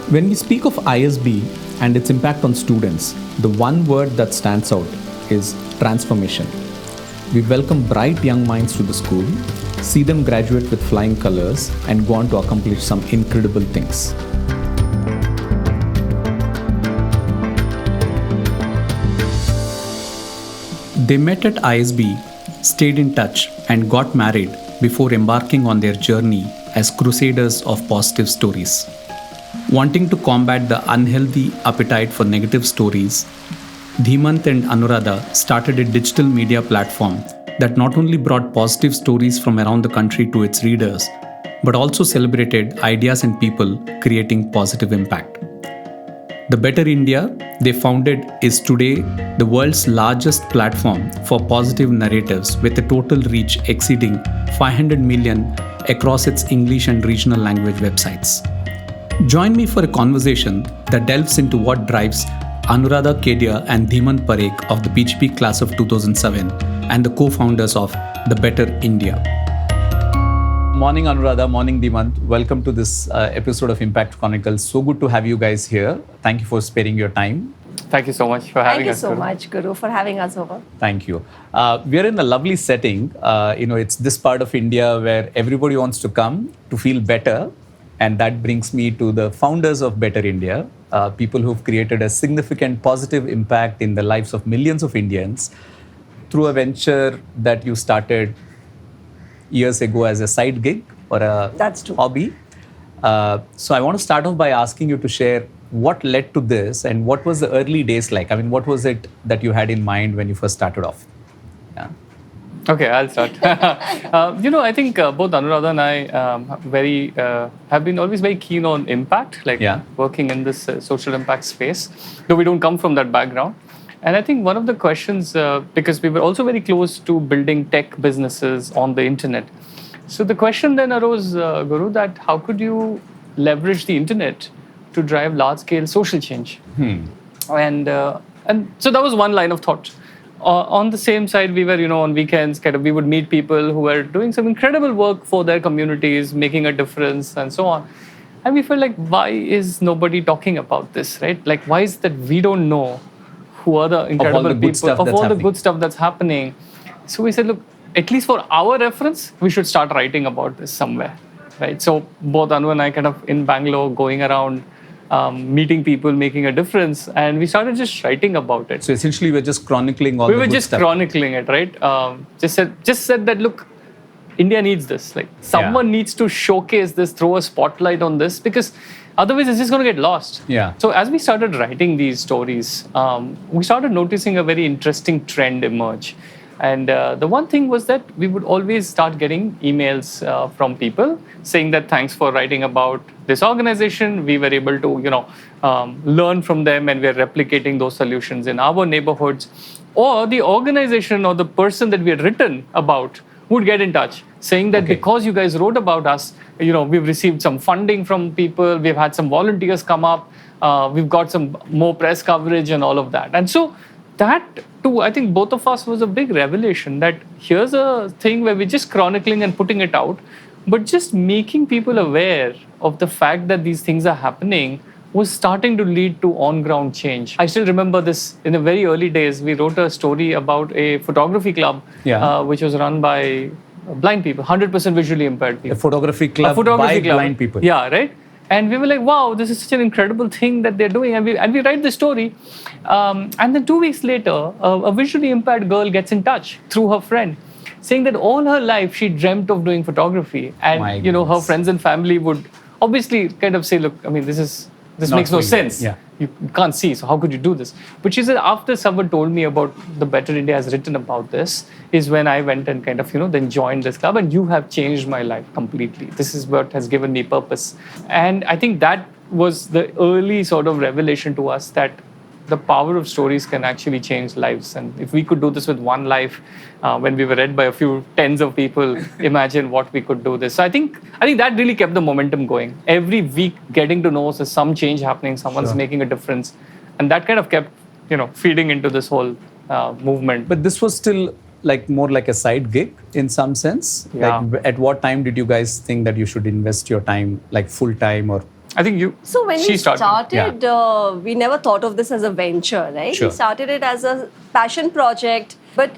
When we speak of ISB and its impact on students, the one word that stands out is transformation. We welcome bright young minds to the school, see them graduate with flying colors, and go on to accomplish some incredible things. They met at ISB, stayed in touch, and got married before embarking on their journey as crusaders of positive stories. Wanting to combat the unhealthy appetite for negative stories, Dhimant and Anuradha started a digital media platform that not only brought positive stories from around the country to its readers, but also celebrated ideas and people creating positive impact. The Better India they founded is today the world's largest platform for positive narratives with a total reach exceeding 500 million across its English and regional language websites. Join me for a conversation that delves into what drives Anuradha Kedia and Dhimant Parekh of the PGP class of 2007 and the co-founders of The Better India. Morning Anuradha, morning Dhimant. Welcome to this episode of Impact Chronicles. So good to have you guys here. Thank you for sparing your time. Thank you so much for having us. Thank you so much, Guru, for having us over. Thank you. We are in a lovely setting. It's this part of India where everybody wants to come to feel better. And that brings me to the founders of Better India, people who've created a significant positive impact in the lives of millions of Indians through a venture that you started years ago as a side gig or a hobby. So I want to start off by asking you to share what led to this and what was the early days like? I mean, what was it that you had in mind when you first started off? Yeah. Okay, I'll start. I think both Anuradha and I have been always very keen on impact, working in this social impact space, though we don't come from that background. And I think one of the questions, because we were also very close to building tech businesses on the internet. So the question then arose, Guru, that how could you leverage the internet to drive large-scale social change? And so that was one line of thought. On the same side, we were, on weekends, we would meet people who were doing some incredible work for their communities, making a difference and so on. And we felt like, why is nobody talking about this, right? Like, why is that we don't know who are the incredible people, of all the good stuff that's happening? So we said, look, at least for our reference, we should start writing about this somewhere, right? So both Anu and I in Bangalore going around, meeting people, making a difference, and we started just writing about it. So essentially, we're just chronicling all the good stuff. We were just chronicling it, right? Just said that, look, India needs this. Like, someone needs to showcase this, throw a spotlight on this, because otherwise it's just going to get lost. Yeah. So as we started writing these stories, we started noticing a very interesting trend emerge. And the one thing was that we would always start getting emails from people saying that thanks for writing about this organization. We were able to, learn from them, and we're replicating those solutions in our neighborhoods. Or the organization or the person that we had written about would get in touch saying that because you guys wrote about us, we've received some funding from people, we've had some volunteers come up, we've got some more press coverage and all of that. And so that too, I think both of us was a big revelation that here's a thing where we're just chronicling and putting it out, but just making people aware of the fact that these things are happening was starting to lead to on-ground change. I still remember this in the very early days. We wrote a story about a photography club, which was run by blind people, 100% visually impaired people. A photography club by blind people. Yeah, right? And we were like, wow, this is such an incredible thing that they're doing. And we write the story. And then 2 weeks later, a visually impaired girl gets in touch through her friend, saying that all her life she dreamt of doing photography. And, her friends and family would obviously say, look, I mean, this makes no sense. Yeah. You can't see, so how could you do this? But she said, after someone told me about the Better India has written about this, is when I went and then joined this club, and you have changed my life completely. This is what has given me purpose. And I think that was the early sort of revelation to us that the power of stories can actually change lives. And if we could do this with one life, when we were read by a few tens of people, imagine what we could do this. So I think that really kept the momentum going. Every week, getting to know there's some change happening, someone's making a difference. And that kind of kept, feeding into this whole movement. But this was still more like a side gig in some sense. Yeah. At what time did you guys think that you should invest your time full time or I think So when she we started, we never thought of this as a venture, right? Sure. We started it as a passion project, but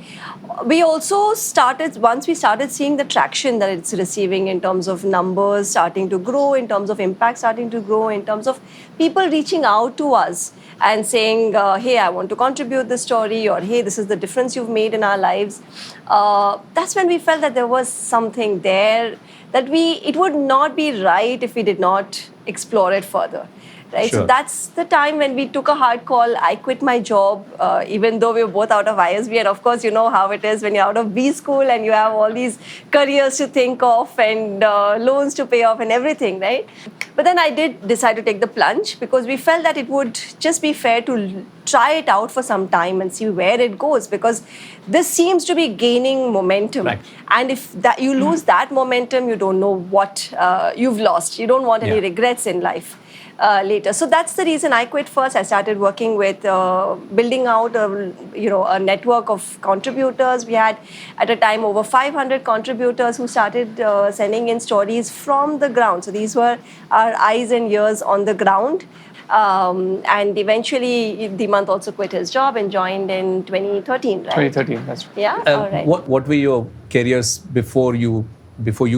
we also started, once we started seeing the traction that it's receiving in terms of numbers starting to grow, in terms of impact starting to grow, in terms of people reaching out to us and saying, hey, I want to contribute this story, or hey, this is the difference you've made in our lives. That's when we felt that there was something there, that it would not be right if we did not explore it further. Right? Sure. So that's the time when we took a hard call. I quit my job, even though we were both out of ISB. And of course, you know how it is when you're out of B school and you have all these careers to think of and loans to pay off and everything, right? But then I did decide to take the plunge because we felt that it would just be fair to try it out for some time and see where it goes, because this seems to be gaining momentum. Right. And if that you lose that momentum, you don't know what you've lost. You don't want any regrets in life. Later. So that's the reason I quit first. I started working with building out a network of contributors. We had at a time over 500 contributors who started sending in stories from the ground. So these were our eyes and ears on the ground. And eventually, Dhimant also quit his job and joined in 2013, right? 2013, that's right. Yeah, all right. What were your careers before you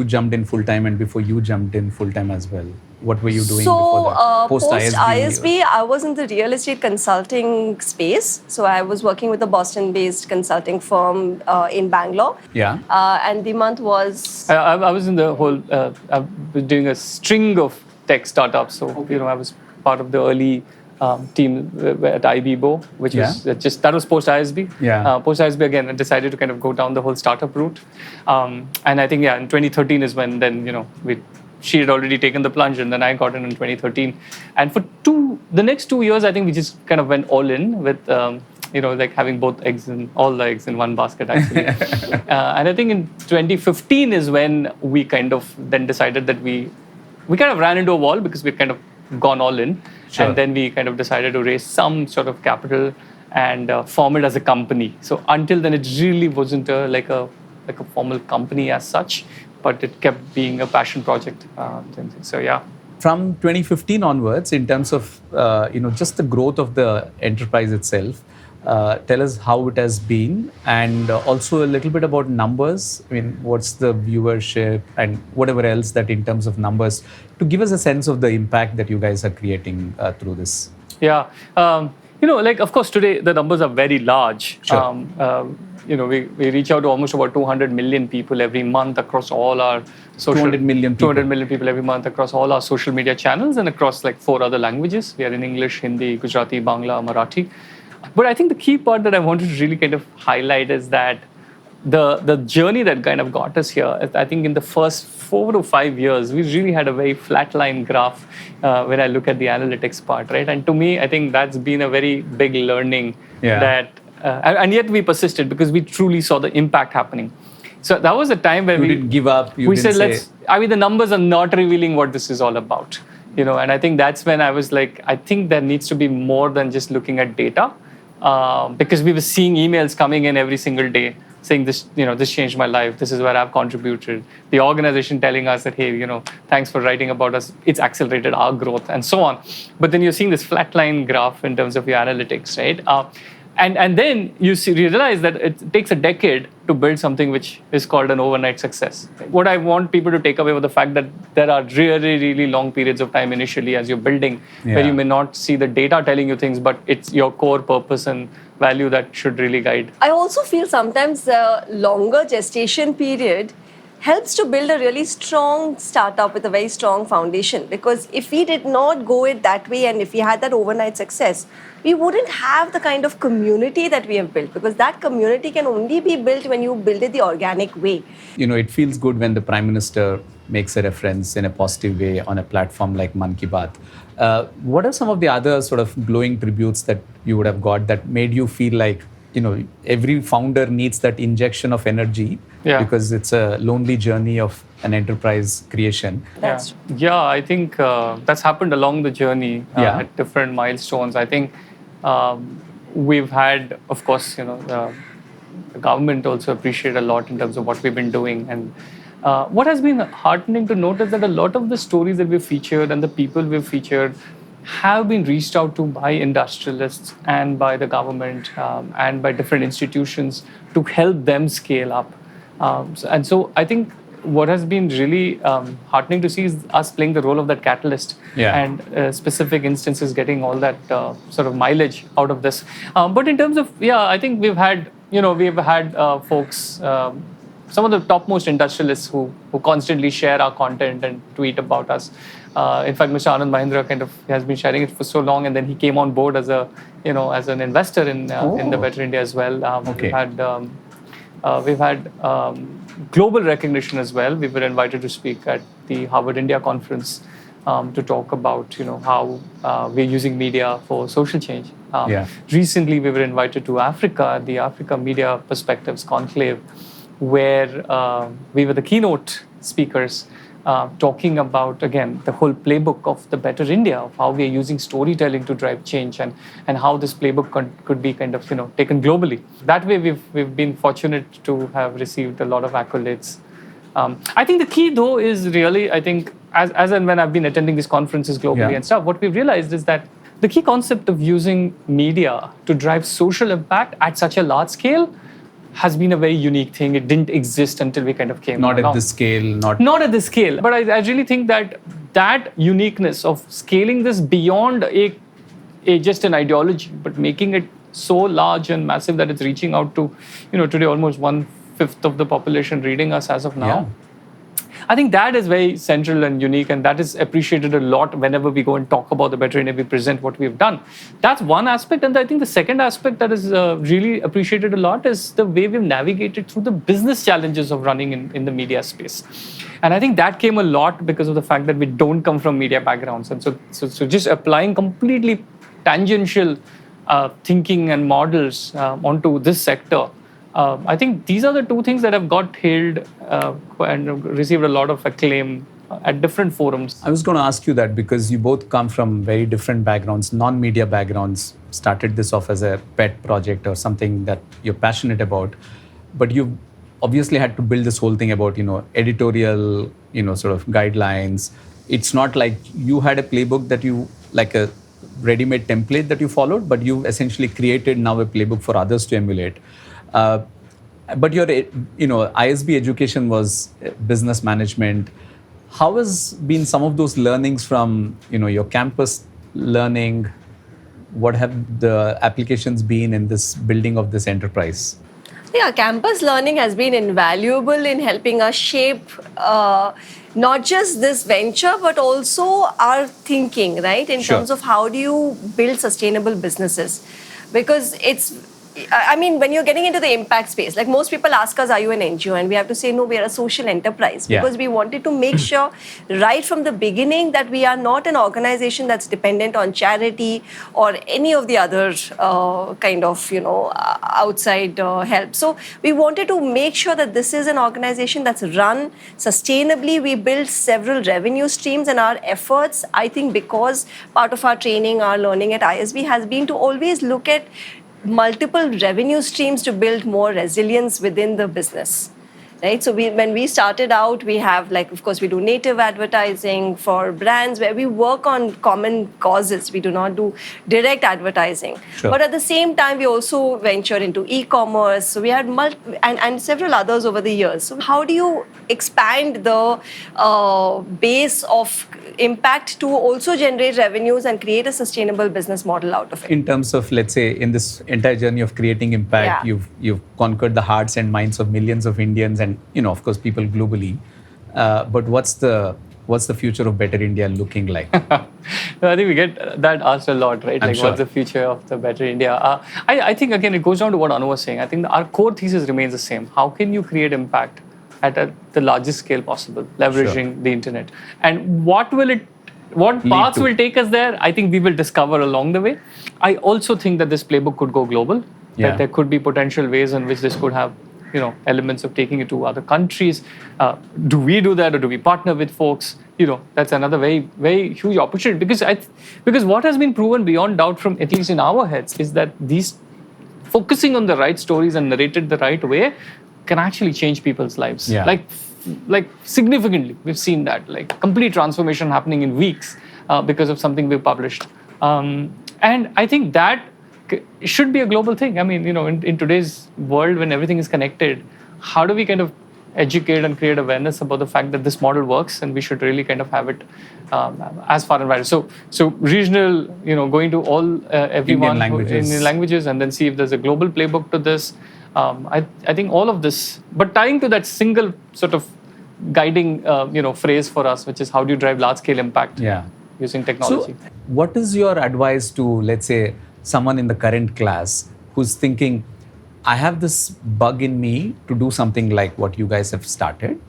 jumped in full time and before you jumped in full time as well? What were you doing before that? Post ISB, I was in the real estate consulting space. So I was working with a Boston-based consulting firm in Bangalore. Yeah. And Dhimant was... I was in the whole, I was doing a string of tech startups. So, I was part of the early team at IBBO, which was that was post ISB. Yeah. Post ISB, again, I decided to kind of go down the whole startup route. And I think, in 2013 is when then, she had already taken the plunge, and then I got in 2013. And for the next 2 years, I think we just kind of went all in with, like having all the eggs in one basket, actually. And I think in 2015 is when we kind of then decided that we kind of ran into a wall because we'd kind of gone all in. Sure. And then we kind of decided to raise some sort of capital and form it as a company. So until then, it really wasn't like a formal company as such, but it kept being a passion project. So yeah. From 2015 onwards, in terms of just the growth of the enterprise itself, tell us how it has been, and also a little bit about numbers. I mean, what's the viewership and whatever else that in terms of numbers, to give us a sense of the impact that you guys are creating through this. Yeah. Of course, today the numbers are very large. Sure. We reach out to almost about 200 million people every month across all our social... 200 million people. 200 million people every month across all our social media channels and across 4 other languages. We are in English, Hindi, Gujarati, Bangla, Marathi. But I think the key part that I wanted to really kind of highlight is that the journey that kind of got us here, I think in the first 4 to 5 years, we really had a very flatline graph when I look at the analytics part, right? And to me, I think that's been a very big learning that... and yet we persisted because we truly saw the impact happening. So that was a time where we didn't give up. We said, the numbers are not revealing what this is all about. And I think that's when I was like, I think there needs to be more than just looking at data, because we were seeing emails coming in every single day saying this, this changed my life. This is where I've contributed. The organization telling us that, hey, thanks for writing about us. It's accelerated our growth and so on. But then you're seeing this flatline graph in terms of your analytics, right? And then you realize that it takes a decade to build something which is called an overnight success. What I want people to take away was the fact that there are really, really long periods of time initially as you're building where you may not see the data telling you things, but it's your core purpose and value that should really guide. I also feel sometimes the longer gestation period helps to build a really strong startup with a very strong foundation. Because if we did not go it that way, and if we had that overnight success, we wouldn't have the kind of community that we have built, because that community can only be built when you build it the organic way. It feels good when the Prime Minister makes a reference in a positive way on a platform like Man Ki Baat. What are some of the other sort of glowing tributes that you would have got that made you feel like, every founder needs that injection of energy because it's a lonely journey of an enterprise creation? I think that's happened along the journey at different milestones. I think we've had, of course, the government also appreciate a lot in terms of what we've been doing. And What has been heartening to note is that a lot of the stories that we've featured and the people we've featured have been reached out to by industrialists and by the government and by different institutions to help them scale up. And so I think what has been really heartening to see is us playing the role of that catalyst, and specific instances getting all that sort of mileage out of this. But in terms of, I think we've had folks, some of the topmost industrialists who constantly share our content and tweet about us. In fact, Mr. Anand Mahindra kind of has been sharing it for so long, and then he came on board as as an investor in the Better India as well. We've had global recognition as well. We were invited to speak at the Harvard India conference to talk about how we're using media for social change. Recently, we were invited to Africa, the Africa Media Perspectives Conclave, where we were the keynote speakers, talking about, again, the whole playbook of the Better India, of how we are using storytelling to drive change, and how this playbook could be kind of taken globally. That way, we've been fortunate to have received a lot of accolades. I think the key, though, is really, I think, as and when I've been attending these conferences globally and stuff, what we've realized is that the key concept of using media to drive social impact at such a large scale has been a very unique thing. It didn't exist until we kind of came along. Not at this scale. Not at this scale. But I really think that uniqueness of scaling this beyond a just an ideology, but making it so large and massive that it's reaching out to, today almost 1/5 of the population reading us as of now. Yeah. I think that is very central and unique, and that is appreciated a lot whenever we go and talk about the Better India, we present what we've done. That's one aspect. And I think the second aspect that is really appreciated a lot is the way we've navigated through the business challenges of running in the media space. And I think that came a lot because of the fact that we don't come from media backgrounds. And so just applying completely tangential thinking and models onto this sector, I think these are the two things that have got hailed and received a lot of acclaim at different forums. I was going to ask you that because you both come from very different backgrounds, non-media backgrounds, started this off as a pet project or something that you're passionate about, but you obviously had to build this whole thing about, editorial, sort of guidelines. It's not like you had a playbook that you, like a ready-made template that you followed, but you essentially created now a playbook for others to emulate. But your, ISB education was business management. How has been some of those learnings from, your campus learning? What have the applications been in this building of this enterprise? Yeah, campus learning has been invaluable in helping us shape not just this venture, but also our thinking, right? In terms of how do you build sustainable businesses? Because when you're getting into the impact space, like most people ask us, are you an NGO? And we have to say, no, we are a social enterprise. Because we wanted to make sure right from the beginning that we are not an organization that's dependent on charity or any of the other outside help. So we wanted to make sure that this is an organization that's run sustainably. We built several revenue streams, and our efforts, I think, because part of our training, our learning at ISB has been to always look at multiple revenue streams to build more resilience within the business, right? So when we started out, we have, of course, we do native advertising for brands where we work on common causes. We do not do direct advertising. But at the same time, we also venture into e-commerce. So we had and several others over the years. So how do you expand the base of impact to also generate revenues and create a sustainable business model out of it? In terms of, let's say, in this entire journey of creating impact, you've conquered the hearts and minds of millions of Indians and, of course, people globally. But what's the future of Better India looking like? I think we get that asked a lot, right? What's the future of the Better India? I think, again, it goes down to what Anu was saying. I think our core thesis remains the same. How can you create impact at the largest scale possible, leveraging the internet? And what paths will take us there? I think we will discover along the way. I also think that this playbook could go global, that there could be potential ways in which this could have elements of taking it to other countries. Do we do that, or do we partner with folks? That's another very, very huge opportunity, because what has been proven beyond doubt from, at least in our heads, is that these focusing on the right stories and narrated the right way can actually change people's lives. like significantly. We've seen that, like complete transformation happening in weeks because of something we've published. And I think that should be a global thing. I mean, in today's world when everything is connected, how do we kind of educate and create awareness about the fact that this model works and we should really kind of have it as far and wide. So regional, going to all everyone in languages, and then see if there's a global playbook to this. I think all of this, but tying to that single sort of guiding phrase for us, which is how do you drive large scale impact using technology. So what is your advice to, let's say, someone in the current class who's thinking, I have this bug in me to do something like what you guys have started,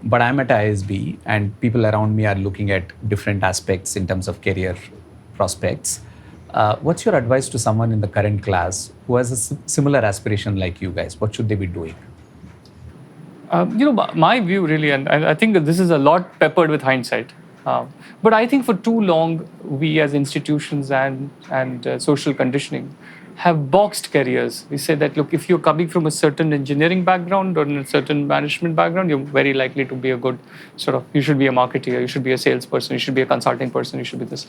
but I'm at ISB and people around me are looking at different aspects in terms of career prospects. What's your advice to someone in the current class who has a similar aspiration like you guys? What should they be doing? My view really, and I think that this is a lot peppered with hindsight. But I think for too long, we as institutions and social conditioning have boxed careers. We say that, look, if you're coming from a certain engineering background or a certain management background, you're very likely to be a good you should be a marketer, you should be a salesperson, you should be a consulting person, you should be this.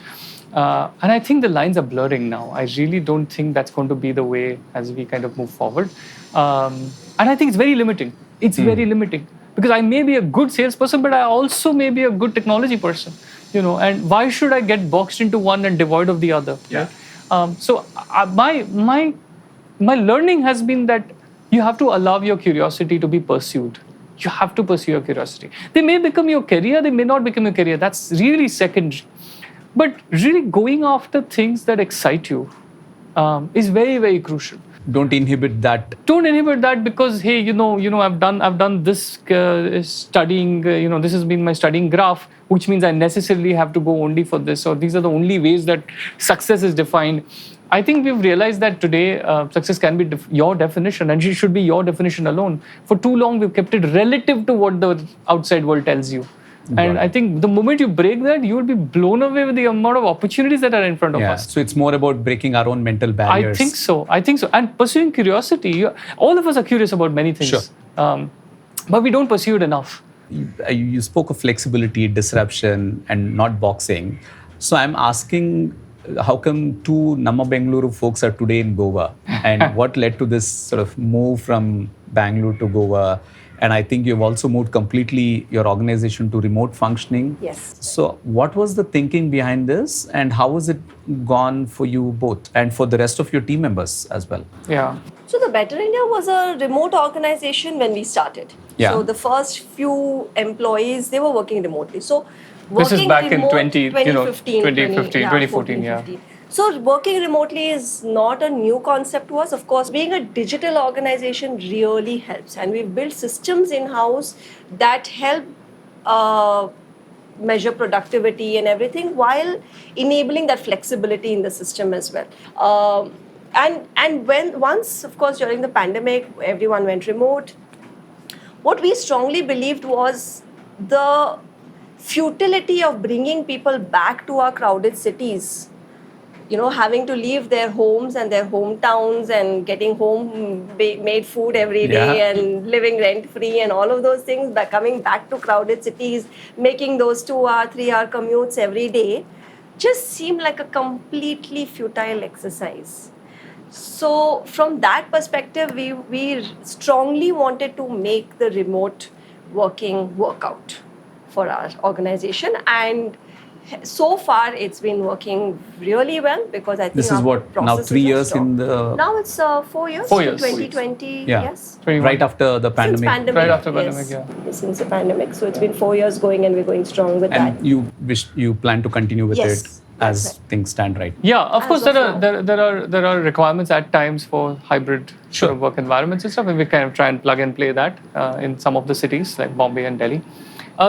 And I think the lines are blurring now. I really don't think that's going to be the way as we kind of move forward. And I think it's very limiting. It's very limiting. Because I may be a good salesperson, but I also may be a good technology person, and why should I get boxed into one and devoid of the other? Yeah. So my learning has been that you have to allow your curiosity to be pursued. You have to pursue your curiosity. They may become your career, they may not become your career. That's really secondary. But really going after things that excite you is very, very crucial. Don't inhibit that. Don't inhibit that because, hey, I've done this studying. This has been my studying graph, which means I necessarily have to go only for this, or these are the only ways that success is defined. I think we've realized that today success can be your definition, and it should be your definition alone. For too long, we've kept it relative to what the outside world tells you. And I think the moment you break that, you will be blown away with the amount of opportunities that are in front of us. So it's more about breaking our own mental barriers. I think so. And pursuing curiosity. All of us are curious about many things. Sure. But we don't pursue it enough. You spoke of flexibility, disruption, and not boxing. So I'm asking, how come two Namma Bengaluru folks are today in Goa? And what led to this sort of move from Bangalore to Goa? And I think you've also moved completely your organization to remote functioning. Yes. So what was the thinking behind this, and how has it gone for you both and for the rest of your team members as well? Yeah. So the Better India was a remote organization when we started. Yeah. So the first few employees, they were working remotely. So this is back in 2015, 2014, yeah. 15. So working remotely is not a new concept to us. Of course, being a digital organization really helps. And we've built systems in-house that help measure productivity and everything while enabling that flexibility in the system as well. And once, of course, during the pandemic, everyone went remote. What we strongly believed was the futility of bringing people back to our crowded cities. Having to leave their homes and their hometowns and getting home-made food every day and living rent-free and all of those things, by coming back to crowded cities, making those 2-hour, 3-hour commutes every day, just seemed like a completely futile exercise. So from that perspective, we strongly wanted to make the remote working work out for our organization, and so far it's been working really well because I think this is what now 3 years in the. Now it's 4 years. 4 years. 2020. Yeah. Yes. Right after the pandemic. Since pandemic. Right after yes. pandemic, yeah. Since the pandemic, so it's been 4 years going, and we're going strong with that. And you plan to continue with Yes, it as that's right. things stand right. Yeah, of course of there are requirements at times for hybrid sort of work environments and stuff, and we kind of try and plug and play that in some of the cities like Bombay and Delhi.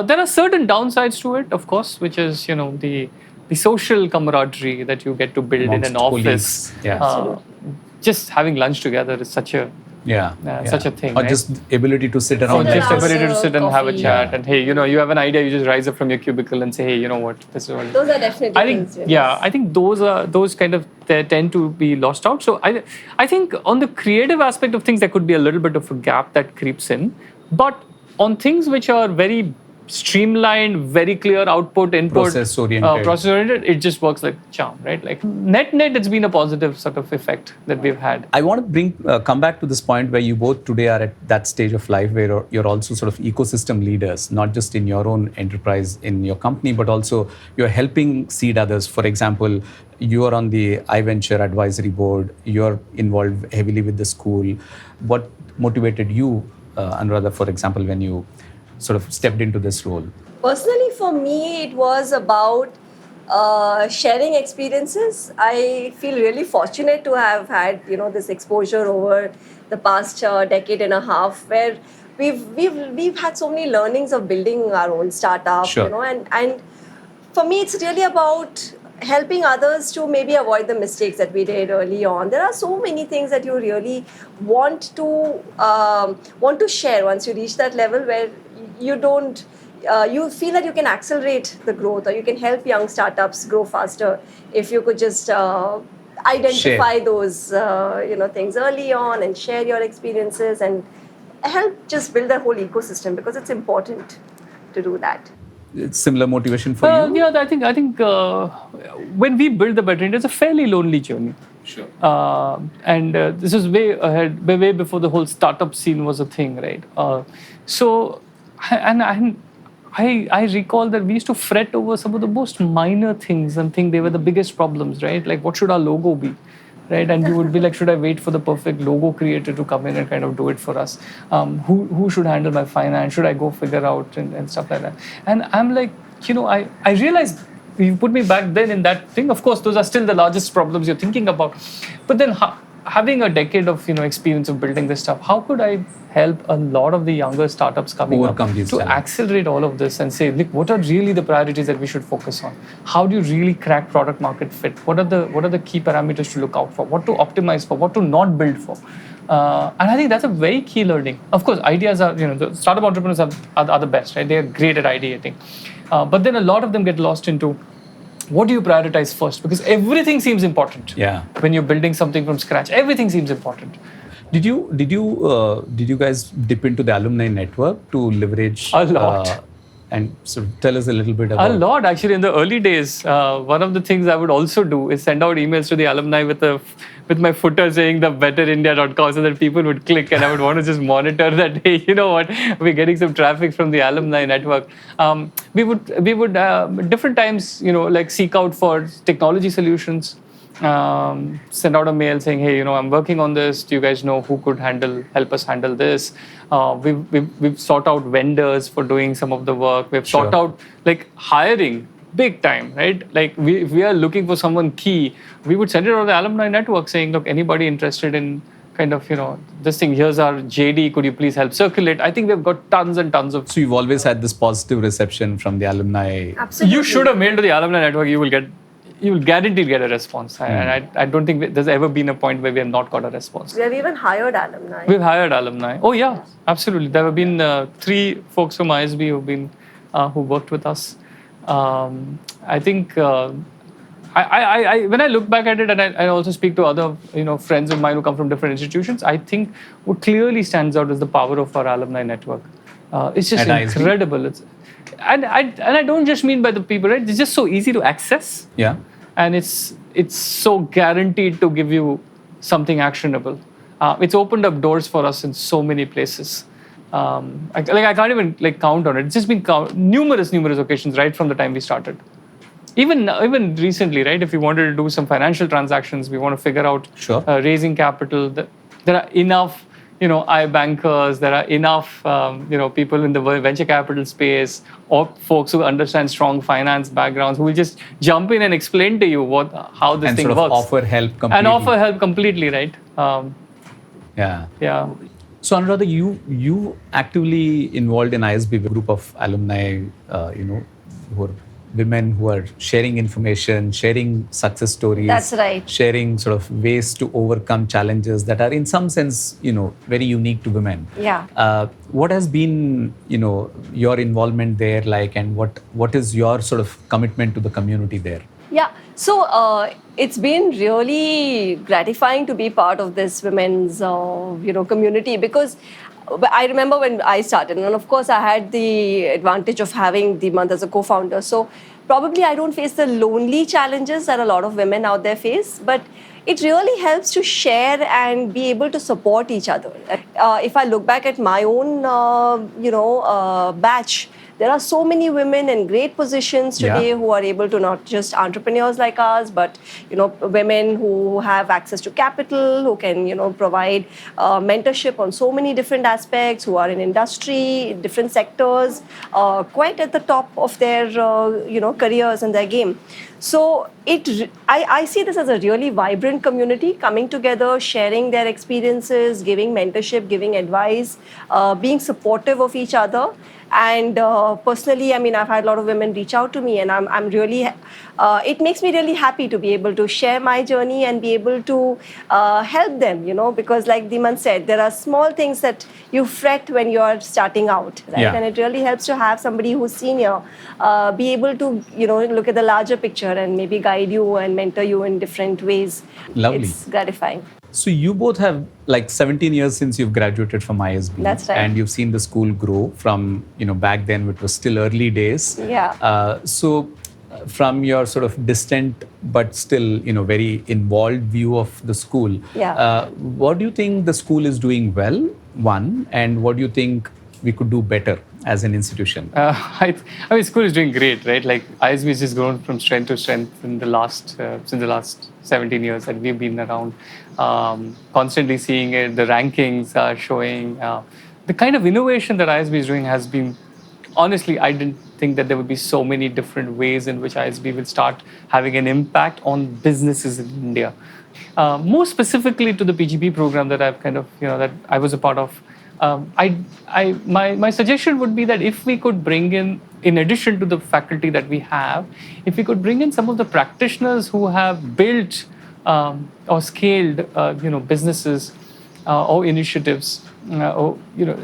There are certain downsides to it, of course, which is the social camaraderie that you get to build Amongst in an office. colleagues. Yeah. Just having lunch together is such a such a thing. Or right? just ability to sit around. Sit Just around, ability to sit and have a coffee. chat, and hey, you have an idea, you just rise up from your cubicle and say, hey, you know what, this is what. Those are definitely I think, things. Yes. I think those kind of they tend to be lost out. So I think on the creative aspect of things, there could be a little bit of a gap that creeps in, but on things which are very streamlined, very clear output, input, process-oriented, it just works like charm, right? Like net, it's been a positive sort of effect that we've had. I want to come back to this point where you both today are at that stage of life where you're also sort of ecosystem leaders, not just in your own enterprise, in your company, but also you're helping seed others. For example, you are on the iVenture advisory board, you're involved heavily with the school. What motivated you, Anuradha, for example, when you sort of stepped into this role? Personally, for me, it was about sharing experiences. I feel really fortunate to have had, this exposure over the past decade and a half, where we've had so many learnings of building our own startup. Sure. And for me, it's really about helping others to maybe avoid the mistakes that we did early on. There are so many things that you really want to share once you reach that level where you don't, you feel that you can accelerate the growth, or you can help young startups grow faster if you could just identify those, things early on and share your experiences and help just build that whole ecosystem, because it's important to do that. It's similar motivation for you? Yeah, I think when we built the Better India, it's a fairly lonely journey. Sure. And this is way ahead, way before the whole startup scene was a thing, right? I recall that we used to fret over some of the most minor things and think they were the biggest problems, right? Like, what should our logo be? Right, and you would be like, should I wait for the perfect logo creator to come in and kind of do it for us? Who should handle my finance? Should I go figure out and stuff like that? And I'm like, I realized you put me back then in that thing. Of course, those are still the largest problems you're thinking about. But then having a decade of experience of building this stuff, how could I help a lot of the younger startups coming up to accelerate all of this and say, look, what are really the priorities that we should focus on? How do you really crack product market fit? What are the key parameters to look out for? What to optimize for? What to not build for? And I think that's a very key learning. Of course, ideas are, the startup entrepreneurs are the best, right? They are great at ideating. But then a lot of them get lost into, what do you prioritize first? Because everything seems important. Yeah. When you're building something from scratch, everything seems important. Did you guys dip into the alumni network to leverage a lot? And so tell us a little bit about a lot. Actually, in the early days, one of the things I would also do is send out emails to the alumni with my footer saying the betterindia.com, so that people would click, and I would want to just monitor that, hey, you know what, we're getting some traffic from the alumni network. We would different times, like seek out for technology solutions. Send out a mail saying, hey, I'm working on this. Do you guys know who could help us handle this? We've sought out vendors for doing some of the work. We've sought out hiring big time, right? Like if we are looking for someone key, we would send it out to the alumni network saying, look, anybody interested in kind of, this thing, here's our JD, could you please help circulate? I think we've got tons and tons of... So you've always had this positive reception from the alumni. Absolutely. You should have mailed to the alumni network, you will guaranteed get a response. And I don't think there's ever been a point where we have not got a response. We have even hired alumni. We've hired alumni. Oh yeah, absolutely. There have been 3 folks from ISB who worked with us. I think I when I look back at it, and I also speak to other friends of mine who come from different institutions, I think what clearly stands out is the power of our alumni network. It's just incredible. And I don't just mean by the people, right? It's just so easy to access. Yeah. And it's so guaranteed to give you something actionable. It's opened up doors for us in so many places. I can't even count on it. It's just been numerous occasions right from the time we started. Even recently, right? If we wanted to do some financial transactions, we want to figure out raising capital. There are enough, iBankers. There are enough, people in the venture capital space, or folks who understand strong finance backgrounds who will just jump in and explain to you how this thing works. And offer help completely. And offer help completely, right? Yeah. So Anuradha, you actively involved in ISB, a group of alumni, who are women who are sharing information, sharing success stories. That's right. Sharing sort of ways to overcome challenges that are in some sense, very unique to women. Yeah. What has been, your involvement there like, and what is your sort of commitment to the community there? Yeah. So it's been really gratifying to be part of this women's, community, because I remember when I started, and of course I had the advantage of having Dhimant as a co-founder. So probably I don't face the lonely challenges that a lot of women out there face, but it really helps to share and be able to support each other. If I look back at my own, batch, there are so many women in great positions today who are able to not just entrepreneurs like us, but women who have access to capital, who can provide mentorship on so many different aspects, who are in industry, different sectors, quite at the top of their careers and their game. So I see this as a really vibrant community coming together, sharing their experiences, giving mentorship, giving advice, being supportive of each other. And personally, I mean, I've had a lot of women reach out to me, and I'm really, it makes me really happy to be able to share my journey and be able to help them, because like Dhimant said, there are small things that you fret when you're starting out, right? And it really helps to have somebody who's senior be able to, look at the larger picture and maybe guide you and mentor you in different ways. Lovely. It's gratifying. So you both have like 17 years since you've graduated from ISB. That's right. And you've seen the school grow from, back then it was still early days. Yeah. So from your sort of distant but still, very involved view of the school, what do you think the school is doing well, one, and what do you think we could do better as an institution? I mean, school is doing great, right? Like ISB has just grown from strength to strength in the last since the last 17 years that we've been around. Constantly seeing it, the rankings are showing the kind of innovation that ISB is doing has been. Honestly, I didn't think that there would be so many different ways in which ISB will start having an impact on businesses in India. More specifically to the PGP program that I've kind of that I was a part of. My suggestion would be that if we could bring in addition to the faculty that we have, if we could bring in some of the practitioners who have built or scaled, businesses or initiatives,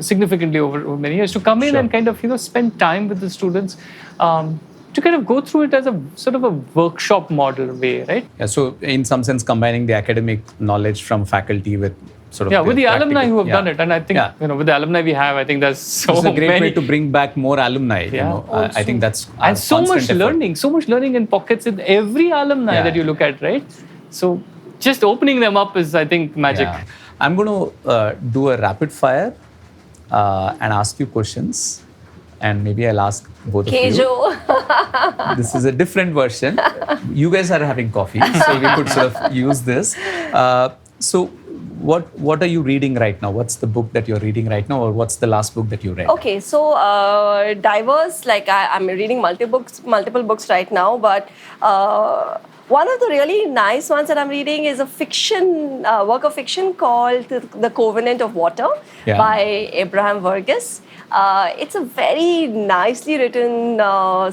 significantly over many years, to come in and kind of, spend time with the students, to kind of go through it as a sort of a workshop model way, right? Yeah. So in some sense, combining the academic knowledge from faculty with sort of with the alumni who have done it, and I think with the alumni we have, I think there's it's a great way to bring back more alumni. I think that's and so much learning in pockets in every alumni that you look at, right? So just opening them up is, I think, magic. Yeah. I'm going to do a rapid fire and ask you questions, and maybe I'll ask both of you. This is a different version. You guys are having coffee, so we could sort of use this. So what are you reading right now? What's the book that you're reading right now, or what's the last book that you read? Okay, so diverse, like I'm reading multiple books right now, but one of the really nice ones that I'm reading is a fiction, work of fiction called The Covenant of Water by Abraham Verghese. It's a very nicely written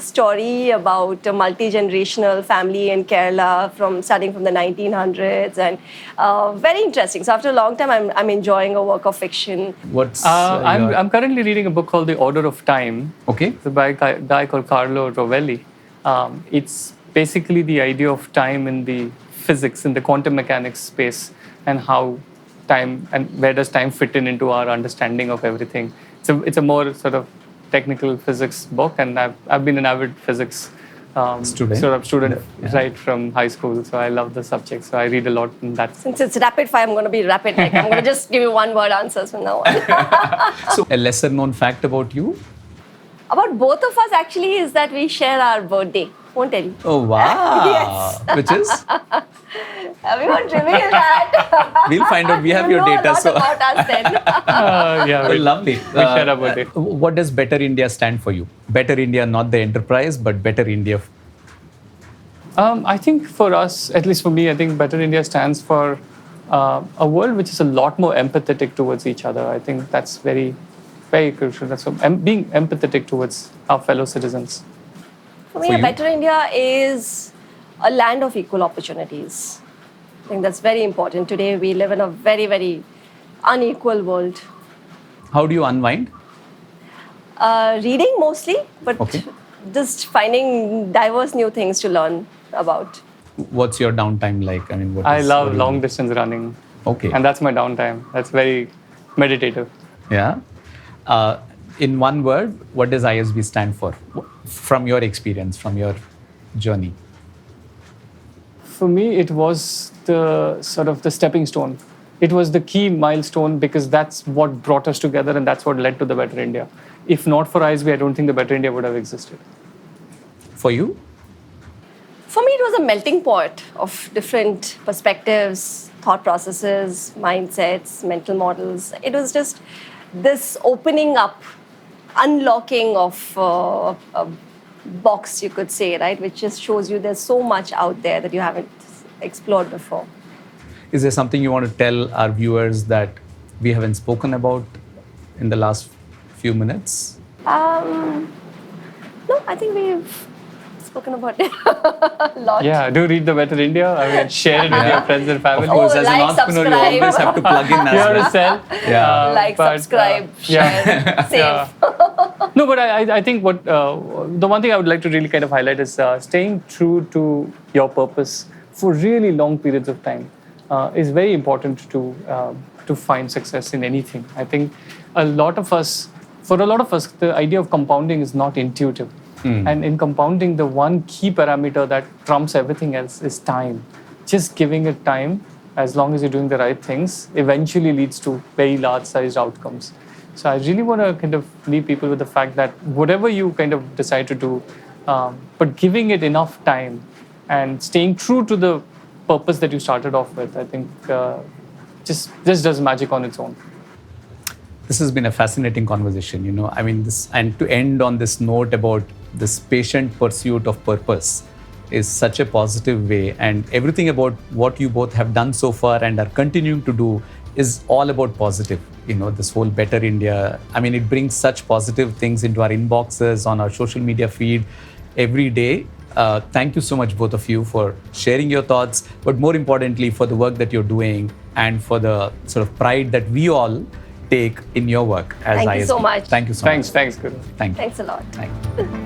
story about a multi-generational family in Kerala starting from the 1900s, and very interesting. So after a long time, I'm enjoying a work of fiction. I'm currently reading a book called The Order of Time. Okay. It's by a guy called Carlo Rovelli. It's basically the idea of time in the physics, in the quantum mechanics space, and how time and where does time fit into our understanding of everything. It's a more sort of technical physics book, and I've been an avid physics student right from high school, so I love the subject. So I read a lot in that. Since it's rapid fire, I'm going to be rapid. Like I'm going to just give you one word answers from now on. So a lesser known fact about you? About both of us actually is that we share our birthday. Won't tell you. Oh wow! Yes. Which is? We won't reveal that. We'll find out. We have your data. Know a lot about us then. Lovely. We share our birthday. What does Better India stand for you? Better India, not the enterprise, but Better India. I think for us, at least for me, I think Better India stands for a world which is a lot more empathetic towards each other. I think that's very, very crucial. That's being empathetic towards our fellow citizens. For me, a Better India is a land of equal opportunities. I think that's very important. Today, we live in a very, very unequal world. How do you unwind? Reading mostly, but just finding diverse new things to learn about. what's your downtime like? I mean, I love long distance running. Okay. And that's my downtime. That's very meditative. Yeah. In one word, what does ISB stand for? From your experience, from your journey? For me, it was the sort of the stepping stone. It was the key milestone because that's what brought us together and that's what led to the Better India. If not for ISB, I don't think the Better India would have existed. For you? For me, it was a melting pot of different perspectives, thought processes, mindsets, mental models. It was just this opening up, unlocking of a box, you could say, right? Which just shows you there's so much out there that you haven't explored before. Is there something you want to tell our viewers that we haven't spoken about in the last few minutes? No, I think we've spoken about it a lot. Yeah, do read the Better India. I mean, share it with your friends and family. Of course, as like, an entrepreneur, subscribe. you always have to plug in as You have well. to sell. Like, but, subscribe, share, save. No, but I think what the one thing I would like to really kind of highlight is staying true to your purpose for really long periods of time is very important to find success in anything. I think for a lot of us, the idea of compounding is not intuitive. And in compounding, the one key parameter that trumps everything else is time. Just giving it time, as long as you're doing the right things, eventually leads to very large-sized outcomes. So I really want to kind of leave people with the fact that whatever you kind of decide to do, but giving it enough time and staying true to the purpose that you started off with, I think just does magic on its own. This has been a fascinating conversation, I mean, and to end on this note about this patient pursuit of purpose is such a positive way, and everything about what you both have done so far and are continuing to do is all about positive. This whole Better India, I mean, it brings such positive things into our inboxes, on our social media feed every day. Thank you so much, both of you, for sharing your thoughts, but more importantly, for the work that you're doing and for the sort of pride that we all take in your work as ISB. Thank you so much. Thank you so much. Thanks, Guru. Thank you. Thanks a lot. Thank you.